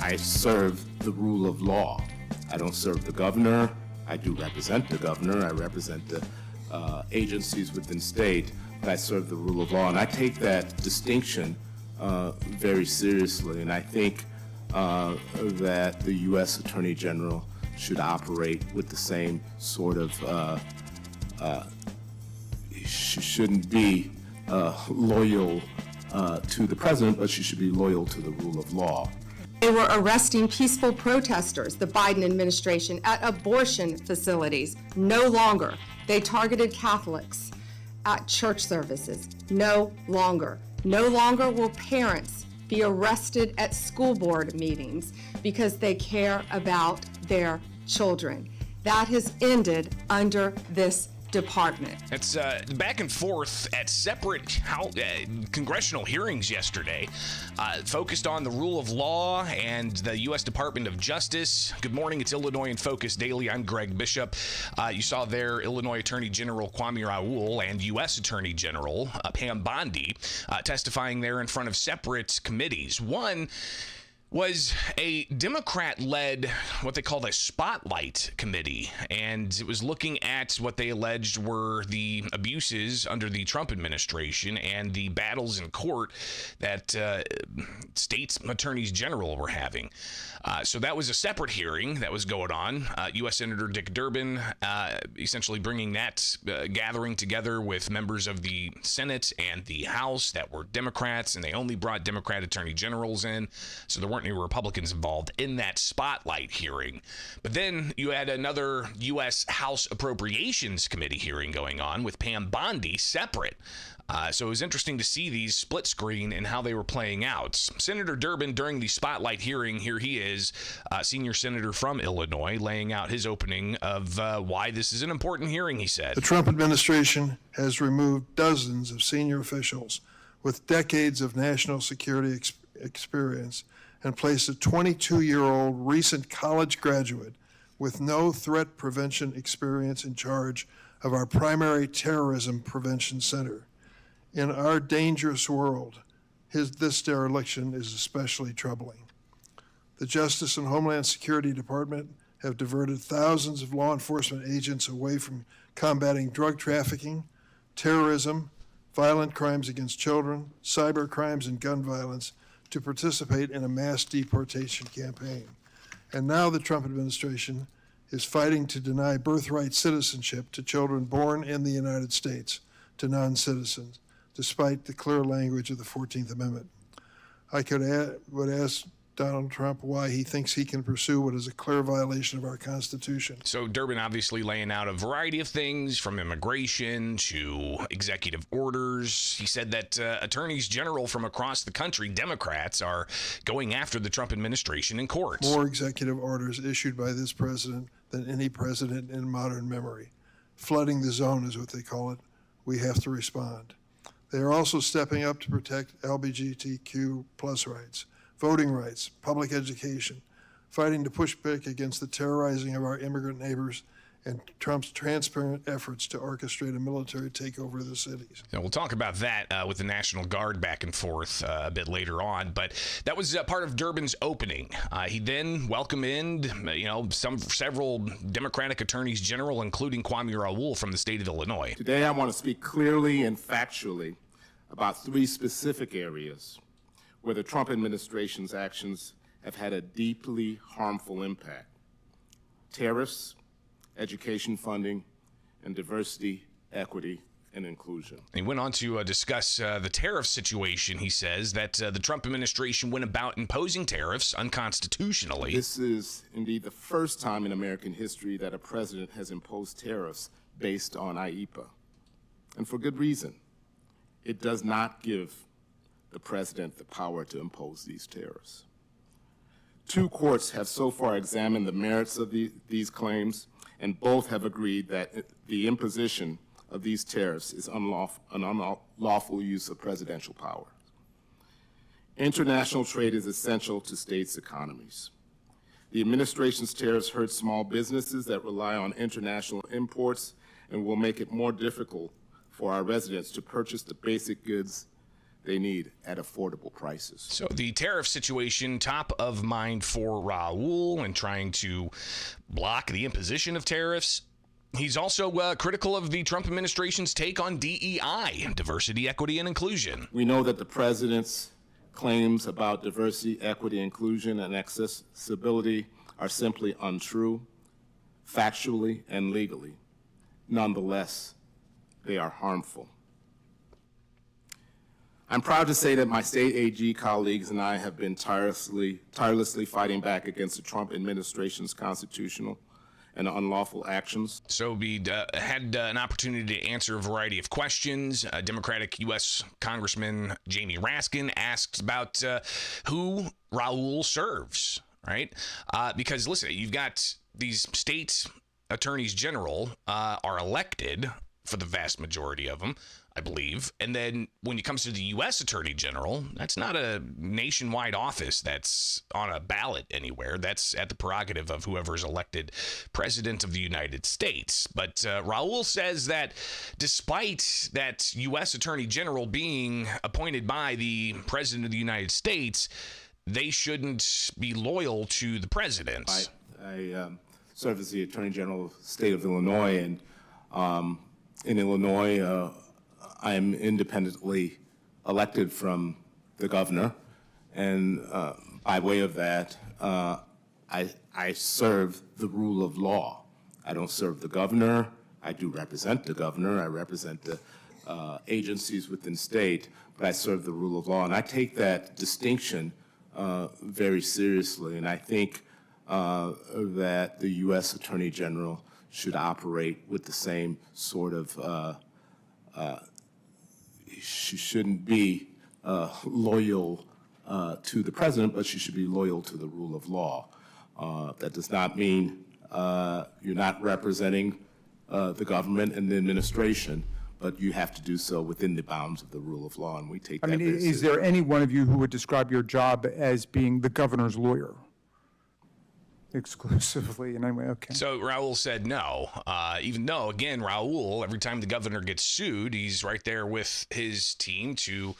I serve the rule of law. I don't serve the governor. I do represent the governor. I represent the agencies within state, but I serve the rule of law. And I take that distinction very seriously. And I think that the U.S. Attorney General should operate with the same sort of, she shouldn't be loyal to the president, but she should be loyal to the rule of law. They were arresting peaceful protesters, the Biden administration, at abortion facilities. No longer. They targeted Catholics at church services. No longer. No longer will parents be arrested at school board meetings because they care about their children. That has ended under this department. It's back and forth at separate congressional hearings yesterday, focused on the rule of law and the U.S. Department of Justice. Good morning, it's Illinois in Focus Daily. I'm Greg Bishop. You saw there Illinois Attorney General Kwame Raoul and U.S. Attorney General Pam Bondi testifying there in front of separate committees. One was a Democrat-led, what they called a spotlight committee, and it was looking at what they alleged were the abuses under the Trump administration and the battles in court that states attorneys general were having. So that was a separate hearing that was going on. U.S. Senator Dick Durbin essentially bringing that gathering together with members of the Senate and the House that were Democrats, and they only brought Democrat attorney generals in, so there weren't any Republicans involved in that spotlight hearing. But then you had another U.S. House Appropriations Committee hearing going on with Pam Bondi separate. So it was interesting to see these split screen and how they were playing out. Senator Durbin, during the spotlight hearing, here he is, senior senator from Illinois, laying out his opening of why this is an important hearing, he said. The Trump administration has removed dozens of senior officials with decades of national security experience and placed a 22-year-old recent college graduate with no threat prevention experience in charge of our primary terrorism prevention center. In our dangerous world, this dereliction is especially troubling. The Justice and Homeland Security Department have diverted thousands of law enforcement agents away from combating drug trafficking, terrorism, violent crimes against children, cyber crimes, and gun violence to participate in a mass deportation campaign. And now the Trump administration is fighting to deny birthright citizenship to children born in the United States to non-citizens, despite the clear language of the 14th Amendment. I would ask Donald Trump why he thinks he can pursue what is a clear violation of our Constitution. So Durbin obviously laying out a variety of things, from immigration to executive orders. He said that attorneys general from across the country, Democrats, are going after the Trump administration in courts. More executive orders issued by this president than any president in modern memory. Flooding the zone is what they call it. We have to respond. They are also stepping up to protect LGBTQ plus rights, voting rights, public education, fighting to push back against the terrorizing of our immigrant neighbors and Trump's transparent efforts to orchestrate a military takeover of the cities. Now, we'll talk about that with the National Guard back and forth a bit later on, but that was part of Durbin's opening. He then welcomed in, several Democratic attorneys general, including Kwame Raoul from the state of Illinois. Today, I want to speak clearly and factually about three specific areas where the Trump administration's actions have had a deeply harmful impact: tariffs, education funding, and diversity, equity, and inclusion. He went on to discuss the tariff situation. He says that the Trump administration went about imposing tariffs unconstitutionally. This is indeed the first time in American history that a president has imposed tariffs based on IEEPA, and for good reason. It does not give the president the power to impose these tariffs. Two courts have so far examined the merits of these claims, and both have agreed that the imposition of these tariffs is an unlawful use of presidential power. International trade is essential to states' economies. The administration's tariffs hurt small businesses that rely on international imports and will make it more difficult for our residents to purchase the basic goods they need at affordable prices. So the tariff situation top of mind for Raoul and trying to block the imposition of tariffs. He's also critical of the Trump administration's take on DEI, diversity, equity, and inclusion. We know that the president's claims about diversity, equity, inclusion, and accessibility are simply untrue, factually and legally. Nonetheless, they are harmful. I'm proud to say that my state AG colleagues and I have been tirelessly fighting back against the Trump administration's constitutional and unlawful actions. So we had an opportunity to answer a variety of questions. Democratic U.S. Congressman Jamie Raskin asked about who Raoul serves, right? Because listen, you've got these state attorneys general are elected for the vast majority of them, I believe. And then when it comes to the U.S. Attorney General, that's not a nationwide office that's on a ballot anywhere. That's at the prerogative of whoever is elected president of the United States. But Raoul says that despite that U.S. Attorney General being appointed by the president of the United States, they shouldn't be loyal to the president. I serve as the Attorney General of the state of Illinois, and in Illinois, I am independently elected from the governor, and by way of that, I serve the rule of law. I don't serve the governor. I do represent the governor. I represent the agencies within state, but I serve the rule of law, and I take that distinction very seriously, and I think that the U.S. Attorney General should operate with the same sort of she shouldn't be loyal to the president, but she should be loyal to the rule of law. That does not mean you're not representing the government and the administration, but you have to do so within the bounds of the rule of law, and we take that very seriously. Is there any one of you who would describe your job as being the governor's lawyer? Exclusively in any way? Okay. So Raoul said no, even though, again, Raoul, every time the governor gets sued, he's right there with his team to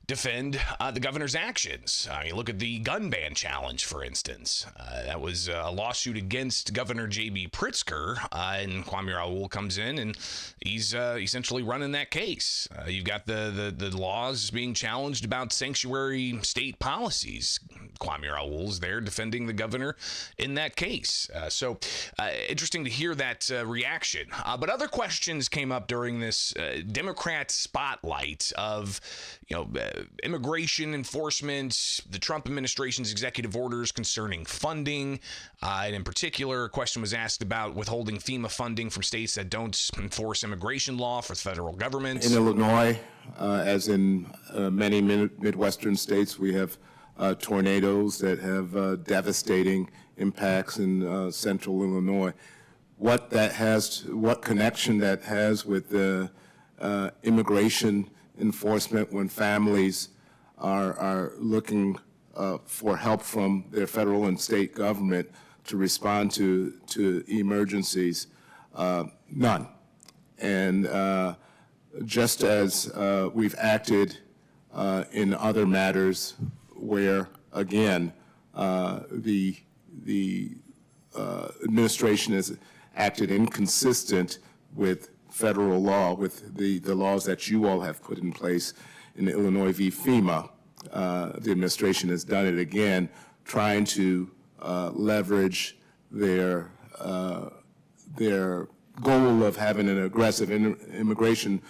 defend the governor's actions. I mean, look at the gun ban challenge, for instance. That was a lawsuit against Governor J.B. Pritzker, and Kwame Raoul comes in, and he's essentially running that case. You've got the laws being challenged about sanctuary state policies. Kwame Raoul's there defending the governor in that case. So interesting to hear that reaction. But other questions came up during this Democrat spotlight of, immigration enforcement, the Trump administration's executive orders concerning funding, and in particular, a question was asked about withholding FEMA funding from states that don't enforce immigration law for the federal government. In Illinois, as in many Midwestern states, we have tornadoes that have devastating impacts in central Illinois. What connection that has with the immigration enforcement when families are looking for help from their federal and state government to respond to emergencies? None. And just as we've acted in other matters where, again, the administration has acted inconsistent with federal law, with the laws that you all have put in place in Illinois v. FEMA. The administration has done it again, trying to leverage their goal of having an aggressive immigration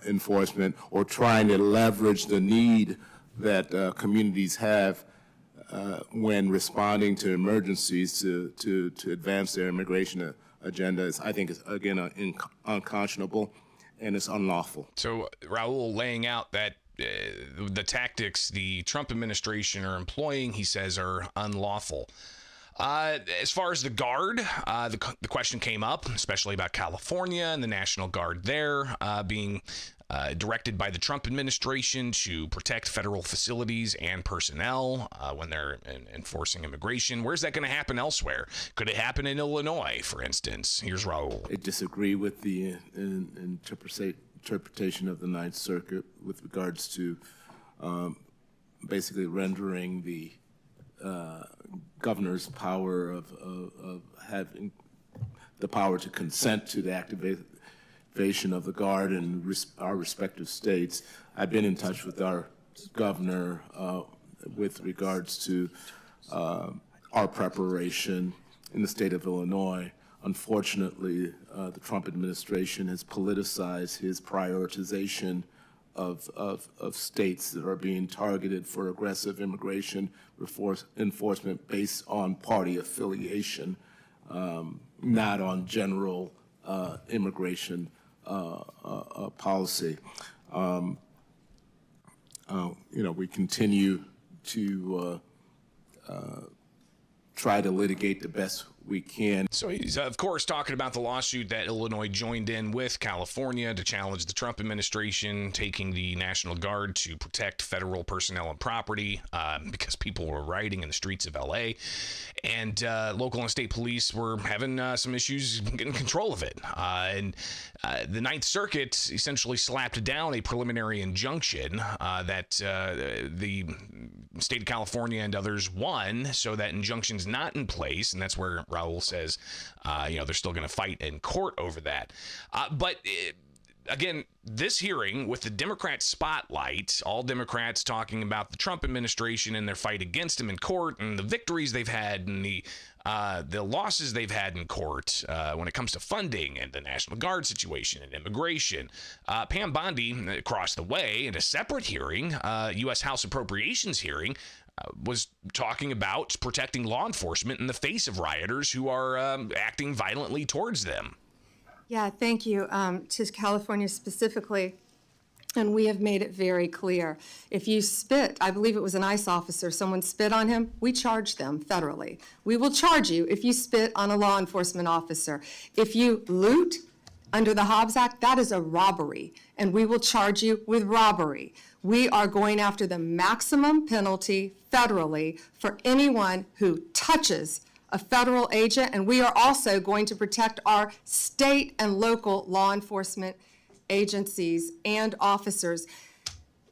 enforcement, or trying to leverage the need that communities have when responding to emergencies to advance their immigration agenda. I think it's, again, unconscionable, and it's unlawful. So Raoul laying out that the tactics the Trump administration are employing, he says, are unlawful. As far as the Guard, the question came up, especially about California and the National Guard there being directed by the Trump administration to protect federal facilities and personnel when they're enforcing immigration. Where's that going to happen elsewhere? Could it happen in Illinois, for instance? Here's Raoul. I disagree with the interpretation interpretation of the Ninth Circuit with regards to basically rendering the governor's power of having the power to consent to the activation of the Guard in our respective states. I've been in touch with our governor with regards to our preparation in the state of Illinois. Unfortunately, the Trump administration has politicized his prioritization of states that are being targeted for aggressive immigration enforcement based on party affiliation, not on general immigration policy. We continue to try to litigate the best we can. So he's, of course, talking about the lawsuit that Illinois joined in with California to challenge the Trump administration taking the National Guard to protect federal personnel and property because people were rioting in the streets of L.A. And local and state police were having some issues getting control of it. And the Ninth Circuit essentially slapped down a preliminary injunction that the state of California and others won, so that injunction's not in place, and that's where Raoul says, they're still going to fight in court over that. Again, this hearing with the Democrat spotlight, all Democrats talking about the Trump administration and their fight against him in court and the victories they've had and the losses they've had in court when it comes to funding and the National Guard situation and immigration. Pam Bondi, across the way, in a separate hearing, U.S. House Appropriations hearing, was talking about protecting law enforcement in the face of rioters who are acting violently towards them. Yeah, thank you. To California specifically, and we have made it very clear. If you spit, I believe it was an ICE officer, someone spit on him, we charge them federally. We will charge you if you spit on a law enforcement officer. If you loot under the Hobbs Act, that is a robbery, and we will charge you with robbery. We are going after the maximum penalty federally for anyone who touches a federal agent, and we are also going to protect our state and local law enforcement agencies and officers.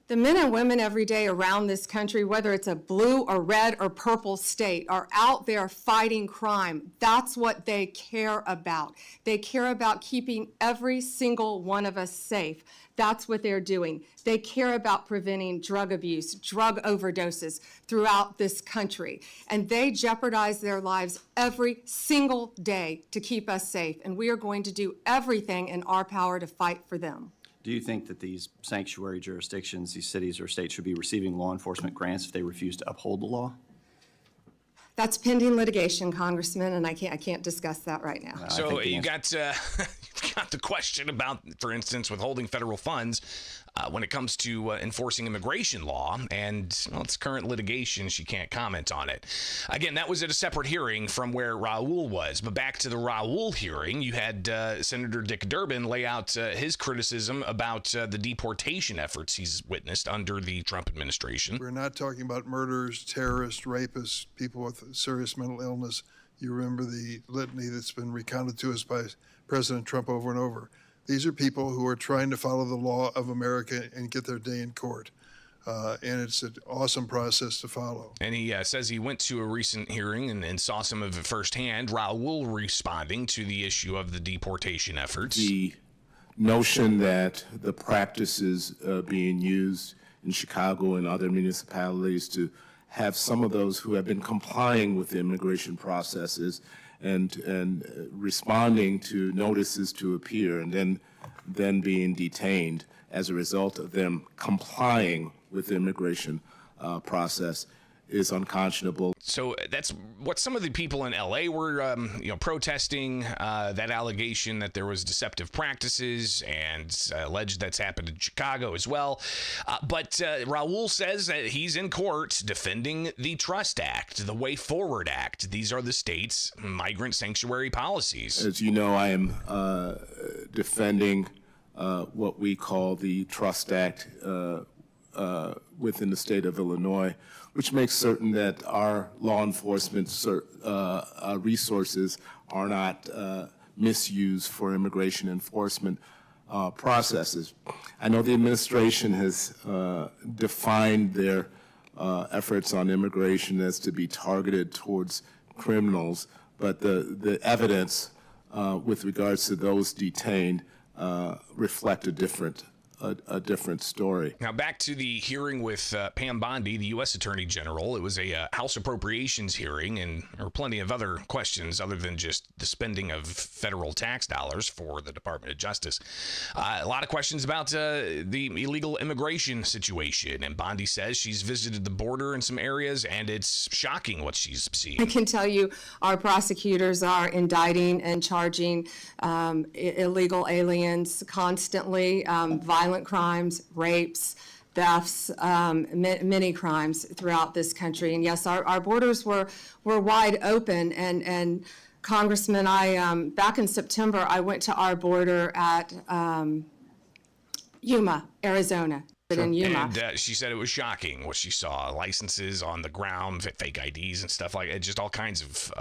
The men and women every day around this country, whether it's a blue or red or purple state, are out there fighting crime. That's what they care about. They care about keeping every single one of us safe. That's what they're doing. They care about preventing drug abuse, drug overdoses throughout this country. And they jeopardize their lives every single day to keep us safe. And we are going to do everything in our power to fight for them. Do you think that these sanctuary jurisdictions, these cities or states, should be receiving law enforcement grants if they refuse to uphold the law? That's pending litigation, Congressman, and I can't discuss that right now. So you got the question about, for instance, withholding federal funds when it comes to enforcing immigration law, and it's current litigation. She can't comment on it. Again, that was at a separate hearing from where Raoul was. But back to the Raoul hearing, you had Senator Dick Durban lay out his criticism about the deportation efforts he's witnessed under the Trump administration. We're not talking about murderers, terrorists, rapists, people with serious mental illness. You remember the litany that's been recounted to us by President Trump over and over. These are people who are trying to follow the law of America and get their day in court. And it's an awesome process to follow. And he says he went to a recent hearing and saw some of it firsthand. Raoul responding to the issue of the deportation efforts. The notion that the practices being used in Chicago and other municipalities to have some of those who have been complying with the immigration processes and responding to notices to appear and then being detained as a result of them complying with the immigration process is unconscionable. So that's what some of the people in L.A. were, protesting, that allegation that there was deceptive practices, and alleged that's happened in Chicago as well. But Raoul says that he's in court defending the Trust Act, the Way Forward Act. These are the state's migrant sanctuary policies. As you know, I am defending what we call the Trust Act within the state of Illinois, which makes certain that our law enforcement resources are not misused for immigration enforcement. processes. I know the administration has defined their efforts on immigration as to be targeted towards criminals, but the evidence with regards to those detained reflect a different story. Now, back to the hearing with Pam Bondi, the U.S. Attorney General. It was a House Appropriations hearing, and there were plenty of other questions other than just the spending of federal tax dollars for the Department of Justice. A lot of questions about the illegal immigration situation, and Bondi says she's visited the border in some areas, and it's shocking what she's seen. I can tell you our prosecutors are indicting and charging illegal aliens constantly, violent crimes, rapes, thefts, many crimes throughout this country. And yes, our borders were wide open. And Congressman, back in September, I went to our border at Yuma, Arizona. In Yuma. And she said it was shocking what she saw: licenses on the ground, fake IDs, and stuff like that. Just all kinds of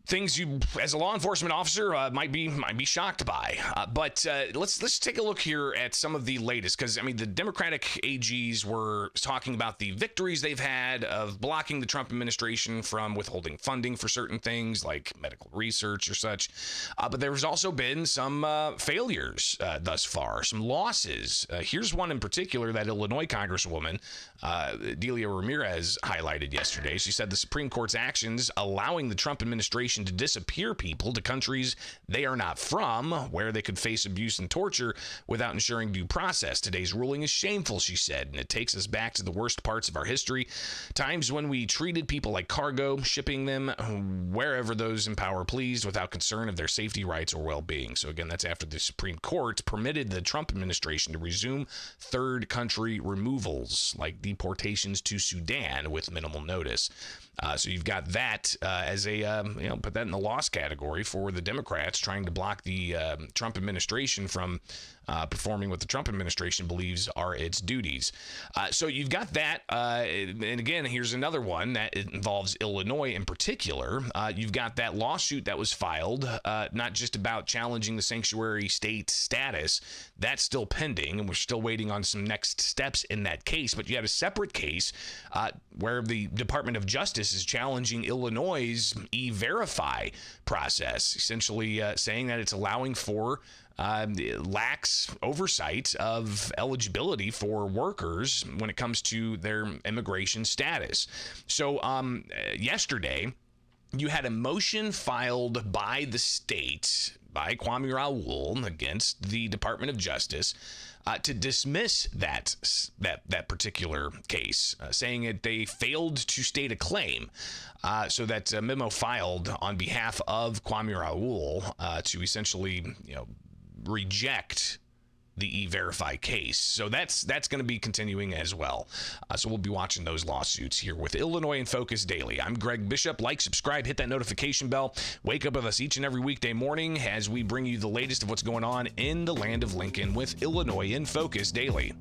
things you, as a law enforcement officer, might be shocked by. But let's take a look here at some of the latest, because I mean the Democratic AGs were talking about the victories they've had of blocking the Trump administration from withholding funding for certain things like medical research or such. But there's also been some failures thus far, some losses. Here's one in particular that Illinois Congresswoman Delia Ramirez highlighted yesterday. She said the Supreme Court's actions allowing the Trump administration to disappear people to countries they are not from, where they could face abuse and torture without ensuring due process. Today's ruling is shameful, she said, and it takes us back to the worst parts of our history, times when we treated people like cargo, shipping them wherever those in power pleased without concern of their safety, rights, or well-being. So again, that's after the Supreme Court permitted the Trump administration to resume third country removals, like deportations to Sudan with minimal notice. So you've got that as a, put that in the loss category for the Democrats trying to block the Trump administration from performing what the Trump administration believes are its duties. So you've got that. And again, here's another one that involves Illinois in particular. You've got that lawsuit that was filed, not just about challenging the sanctuary state status. That's still pending, and we're still waiting on some next steps in that case. But you had a separate case where the Department of Justice is challenging Illinois' E-Verify process, essentially saying that it's allowing for lax oversight of eligibility for workers when it comes to their immigration status. So yesterday, you had a motion filed by the state, by Kwame Raoul, against the Department of Justice to dismiss that particular case, saying that they failed to state a claim. So that memo filed on behalf of Kwame Raoul to essentially, reject the E-Verify case. So that's going to be continuing as well. So we'll be watching those lawsuits here with Illinois in Focus Daily. I'm Greg Bishop. Like, subscribe, hit that notification bell. Wake up with us each and every weekday morning as we bring you the latest of what's going on in the land of Lincoln with Illinois in Focus Daily.